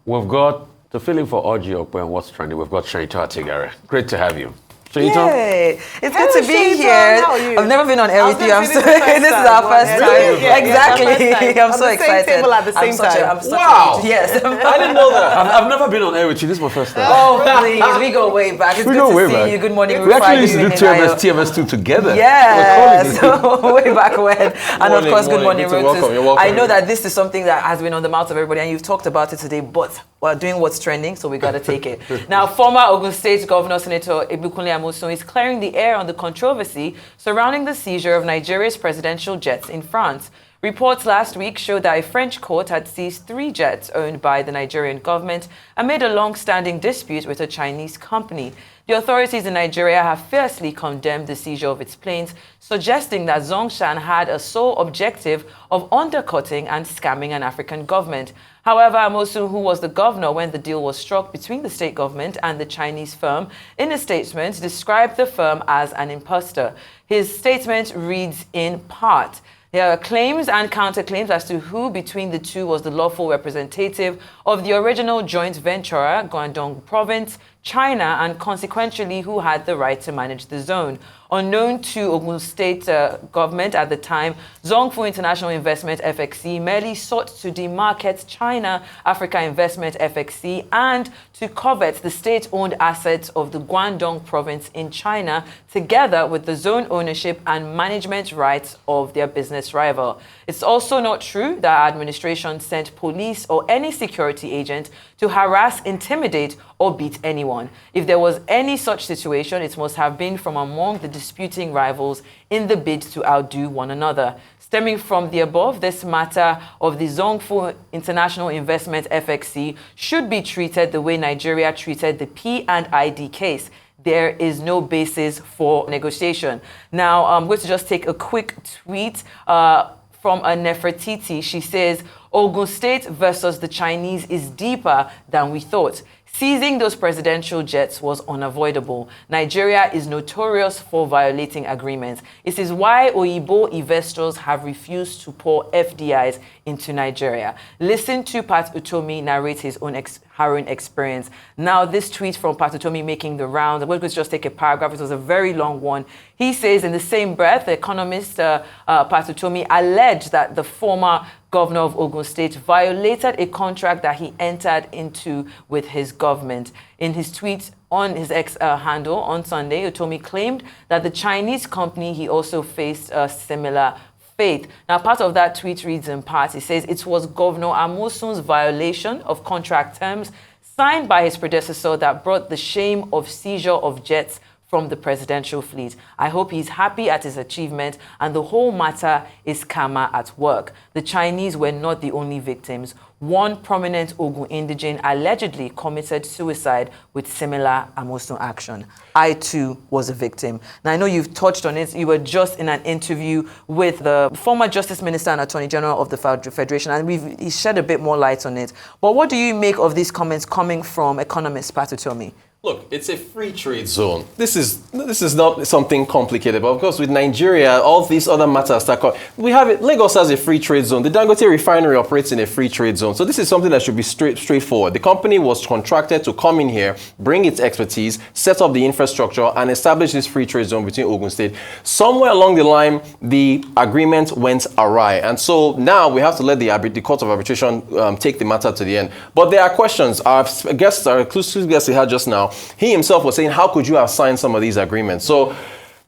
We've got the feeling for Orji Okwe and what's trending. We've got Shanita Tigare. Great to have you. Shanita? Yay. It's good to be here. I've never been on air with you. This is our first time. Really? Yeah, exactly. I'm so excited. Table at the same time. Wow. Yes. I didn't know that. I've never been on air with you. This is my first time. Oh, please. We go way back. It's good to see you. Good morning. We actually used to do TMS2 together. Yes. Way back when. And of course, good morning, Rotus. You're welcome. I know that this is something that has been on the mouth of everybody, and you've talked about it today, but we're doing what's trending, so we got to take it. Now, former Ogun State Governor Senator Ibikunle Amosun is clearing the air on the controversy surrounding the seizure of Nigeria's presidential jets in France. Reports last week showed that a French court had seized 3 jets owned by the Nigerian government amid a long-standing dispute with a Chinese company. The authorities in Nigeria have fiercely condemned the seizure of its planes, suggesting that Zhongshan had a sole objective of undercutting and scamming an African government. However, Amosun, who was the governor when the deal was struck between the state government and the Chinese firm, in a statement described the firm as an imposter. His statement reads in part, "There are claims and counterclaims as to who between the two was the lawful representative of the original joint venturer, Guangdong Province, China, and consequently who had the right to manage the zone. Unknown to Ogun State government at the time, Zhongfu International Investment FXC merely sought to demarket China Africa Investment FXC and to covet the state-owned assets of the Guangdong province in China, together with the zone ownership and management rights of their business rival. It's also not true that our administration sent police or any security agent to harass, intimidate, or beat anyone. If there was any such situation, it must have been from among the disputing rivals in the bid to outdo one another. Stemming from the above, this matter of the Zhongfu International Investment FXC should be treated the way Nigeria treated the P&ID case. There is no basis for negotiation." Now, I'm going to just take a quick tweet from a Nefertiti. She says, "Ogun State versus the Chinese is deeper than we thought. Seizing those presidential jets was unavoidable. Nigeria is notorious for violating agreements. It is why Oyibo investors have refused to pour FDIs into Nigeria." Listen to Pat Utomi narrate his own harrowing experience. Now, this tweet from Pat Utomi making the rounds. I'm going to just take a paragraph. It was a very long one. He says, in the same breath, the economist Pat Utomi alleged that the former governor of Ogun State violated a contract that he entered into with his government. In his tweet on his X handle on Sunday, Utomi claimed that the Chinese company he also faced a similar fate. Now, part of that tweet reads in part, it says, "It was Governor Amosun's violation of contract terms signed by his predecessor that brought the shame of seizure of jets from the presidential fleet. I hope he's happy at his achievement, and the whole matter is karma at work. The Chinese were not the only victims. One prominent Ogun indigene allegedly committed suicide with similar Amosun action. I too was a victim." Now, I know you've touched on it. You were just in an interview with the former Justice Minister and Attorney General of the Federation, and he shed a bit more light on it. But what do you make of these comments coming from economist Pat Utomi? Look, it's a free trade zone. This is not something complicated, but of course with Nigeria, all these other matters we have it. Lagos has a free trade zone. The Dangote refinery operates in a free trade zone. So this is something that should be straightforward. The company was contracted to come in here, bring its expertise, set up the infrastructure, and establish this free trade zone between Ogun State. Somewhere along the line, the agreement went awry, and so now we have to let the Court of Arbitration take the matter to the end. But there are questions. Our exclusive guest he had just now, he himself was saying, how could you have signed some of these agreements? So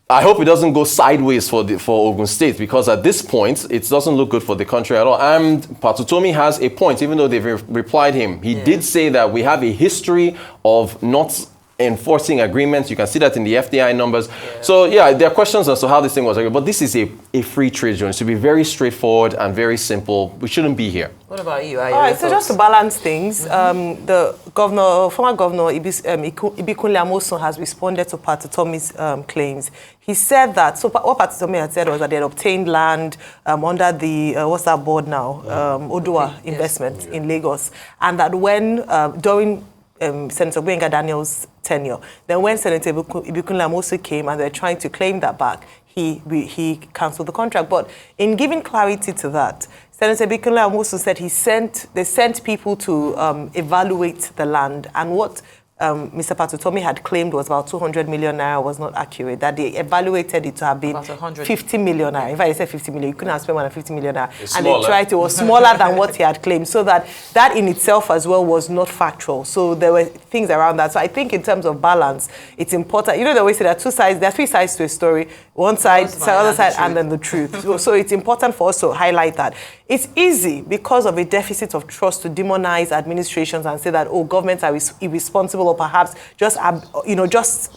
I hope it doesn't go sideways for Ogun State, because at this point, it doesn't look good for the country at all. And Pat Utomi has a point, even though they've replied him. He did say that we have a history of not enforcing agreements. You can see that in the FDI numbers. Yeah. So yeah, there are questions as to how this thing was, but this is a free trade zone. It should be very straightforward and very simple. We shouldn't be here. What about you? All right, so just to balance things, the former governor Ibikunle Amosun has responded to Pat Utomi's claims. He said that, so what Pat Utomi had said was that they had obtained land under the, what's that board now? Odua Investment in Lagos. And that when, during Senator Gbenga Daniel's tenure, then when Senator Ibikunle Amosun came and they're trying to claim that back, he cancelled the contract. But in giving clarity to that, Senator Ibikunle Amosun said they sent people to evaluate the land, and what Mr. Patutomi had claimed was about 200 million naira was not accurate, that they evaluated it to have been 50 million naira. In fact, they said 50 million. You couldn't have spent more than 50 million naira. And they tried to, it was smaller than what he had claimed. So that in itself as well was not factual. So there were things around that. So I think in terms of balance, it's important. You know, they always say there are two sides, there are three sides to a story. One side, the other side, and then the truth. So it's important for us to highlight that. It's easy because of a deficit of trust to demonize administrations and say that, oh, governments are irresponsible, or perhaps just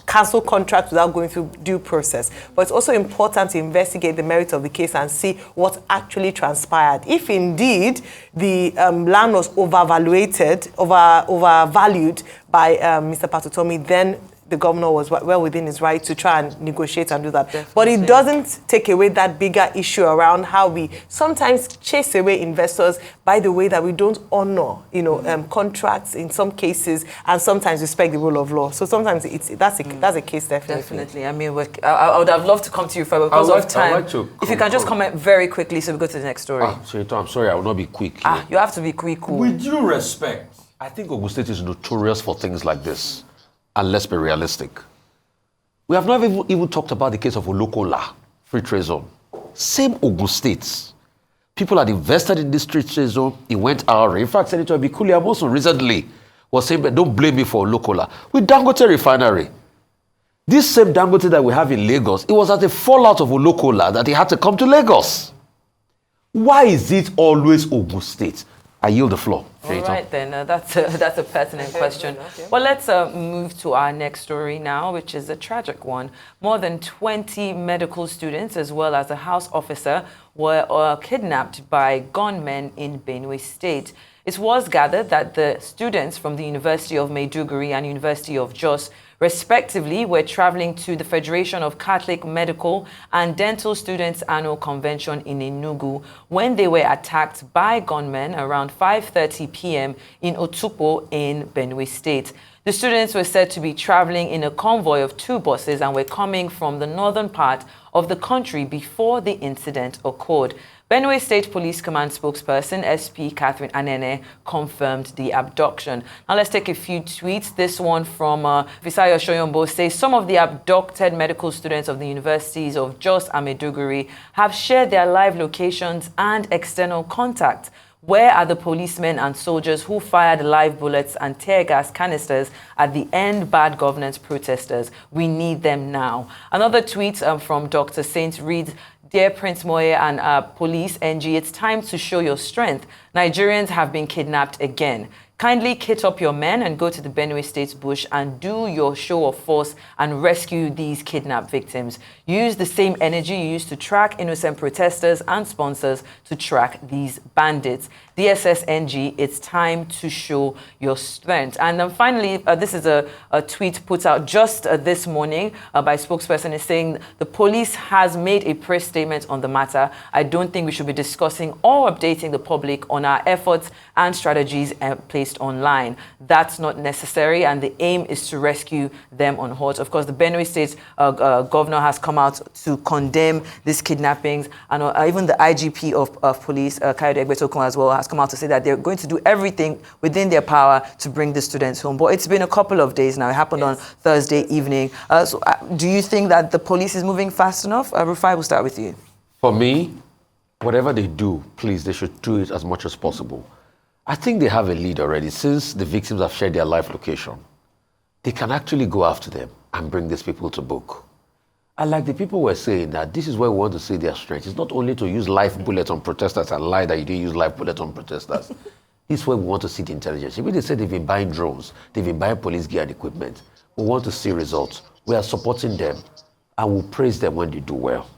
cancel contracts without going through due process. But it's also important to investigate the merit of the case and see what actually transpired. If indeed the land was overvalued by Mr. Patutomi, then the governor was well within his right to try and negotiate and do that. Definitely. But it doesn't take away that bigger issue around how we sometimes chase away investors by the way that we don't honor, contracts in some cases, and sometimes respect the rule of law. So sometimes that's a case definitely. Definitely. I mean, I would have loved to come to you for because of time. If you can just comment very quickly so we go to the next story. Senator, I'm sorry, I will not be quick. You have to be quick. With due respect, I think Ogun State is notorious for things like this. And let's be realistic. We have not even talked about the case of Olokola, free trade zone. Same Ogun State. People had invested in this free trade zone. It went out. In fact, Senator Ibikunle Amosun recently was saying, don't blame me for Olokola. With Dangote refinery, this same Dangote that we have in Lagos, it was at the fallout of Olokola that he had to come to Lagos. Why is it always Ogun State? I yield the floor. All right, then. That's a pertinent question. Okay. Well, let's move to our next story now, which is a tragic one. More than 20 medical students, as well as a house officer, were kidnapped by gunmen in Benue State. It was gathered that the students from the University of Maiduguri and University of Jos respectively, were traveling to the Federation of Catholic Medical and Dental Students Annual Convention in Enugu when they were attacked by gunmen around 5:30 p.m. in Otukpo in Benue State. The students were said to be traveling in a convoy of 2 buses and were coming from the northern part of the country before the incident occurred. Benue State Police Command spokesperson SP Catherine Anene confirmed the abduction. Now let's take a few tweets. This one from Visayo Shoyombo says, some of the abducted medical students of the universities of Jos and Maiduguri have shared their live locations and external contact. Where are the policemen and soldiers who fired live bullets and tear gas canisters at the End Bad Governance protesters? We need them now. Another tweet from Dr. Saint reads, Dear Prince Moye and Police NG, it's time to show your strength. Nigerians have been kidnapped again. Kindly kit up your men and go to the Benue State bush and do your show of force and rescue these kidnapped victims. Use the same energy you used to track innocent protesters and sponsors to track these bandits. DSSNG, it's time to show your strength. And then finally, this is a tweet put out just this morning by a spokesperson is saying the police has made a press statement on the matter. I don't think we should be discussing or updating the public on our efforts and strategies placed online. That's not necessary, and the aim is to rescue them unhurt. Of course, the Benue State governor has come out to condemn these kidnappings, and even the IGP of police, Kayode Egbetokun, as well, has come out to say that they're going to do everything within their power to bring the students home. But it's been a couple of days now. It happened on Thursday evening. Do you think that the police is moving fast enough? Rufai, we'll start with you. For me, whatever they do, please, they should do it as much as possible. I think they have a lead already. Since the victims have shared their live location, they can actually go after them and bring these people to book. And like the people were saying, that this is where we want to see their strength. It's not only to use live bullets on protesters and lie that you didn't use live bullets on protesters. This is where we want to see the intelligence. Even they say they've been buying drones, they've been buying police gear and equipment. We want to see results. We are supporting them and we'll praise them when they do well.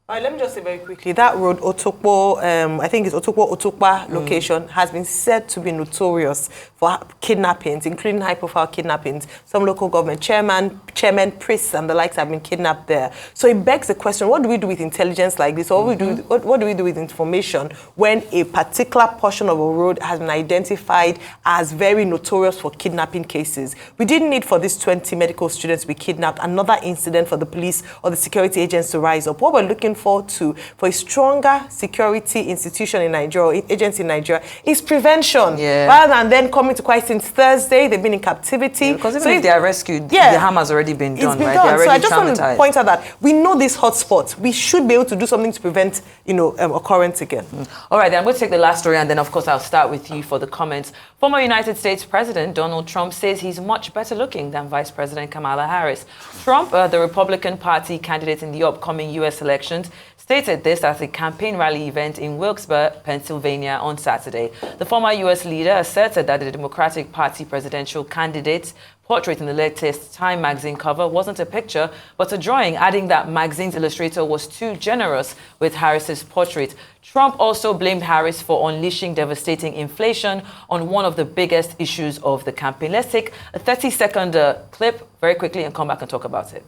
All right, let me just say very quickly, that road, Otukpo, I think it's Otukpo location, has been said to be notorious for kidnappings, including high-profile kidnappings. Some local government chairmen, priests, and the likes have been kidnapped there. So it begs the question, what do we do with intelligence like this? Or what do we do with information when a particular portion of a road has been identified as very notorious for kidnapping cases? We didn't need for these 20 medical students to be kidnapped, another incident for the police or the security agents to rise up. What we're looking looking forward to for a stronger security institution in Nigeria, or agency in Nigeria, is prevention. Yeah. Rather than then coming to quite since Thursday, they've been in captivity. Because even if they are rescued, the harm has already been done, it's been right? done. They're So I already just want to traumatized. point out that we know these hotspots. We should be able to do something to prevent, occurrence again. All right, then I'm going to take the last story, and then, of course, I'll start with you for the comments. Former United States President Donald Trump says he's much better looking than Vice President Kamala Harris. Trump, the Republican Party candidate in the upcoming U.S. elections, stated this at a campaign rally event in Wilkes-Barre, Pennsylvania on Saturday. The former U.S. leader asserted that the Democratic Party presidential candidate's portrait in the latest Time magazine cover wasn't a picture, but a drawing, adding that magazine's illustrator was too generous with Harris's portrait. Trump also blamed Harris for unleashing devastating inflation on one of the biggest issues of the campaign. Let's take a 30-second clip very quickly and come back and talk about it.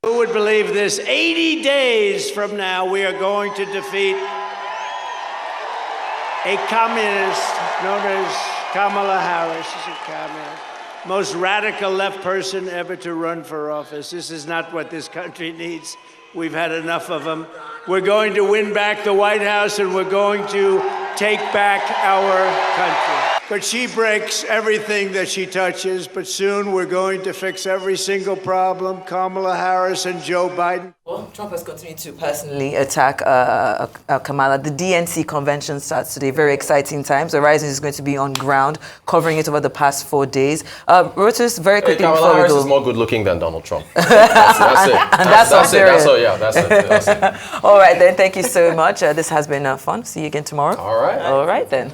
Who would believe this? 80 days from now, we are going to defeat a communist known as Kamala Harris. She's a communist. Most radical left person ever to run for office. This is not what this country needs. We've had enough of them. We're going to win back the White House, and we're going to take back our country. But she breaks everything that she touches, but soon we're going to fix every single problem. Kamala Harris and Joe Biden. Well, Trump has continued to personally attack Kamala. The DNC convention starts today. Very exciting times. The Rising is going to be on ground, covering it over the past 4 days. Reuters, very quickly Kamala before Harris we go. is more good looking than Donald Trump. That's it. And that's all serious. That's it. All right, then. Thank you so much. This has been fun. See you again tomorrow. All right. All right, then.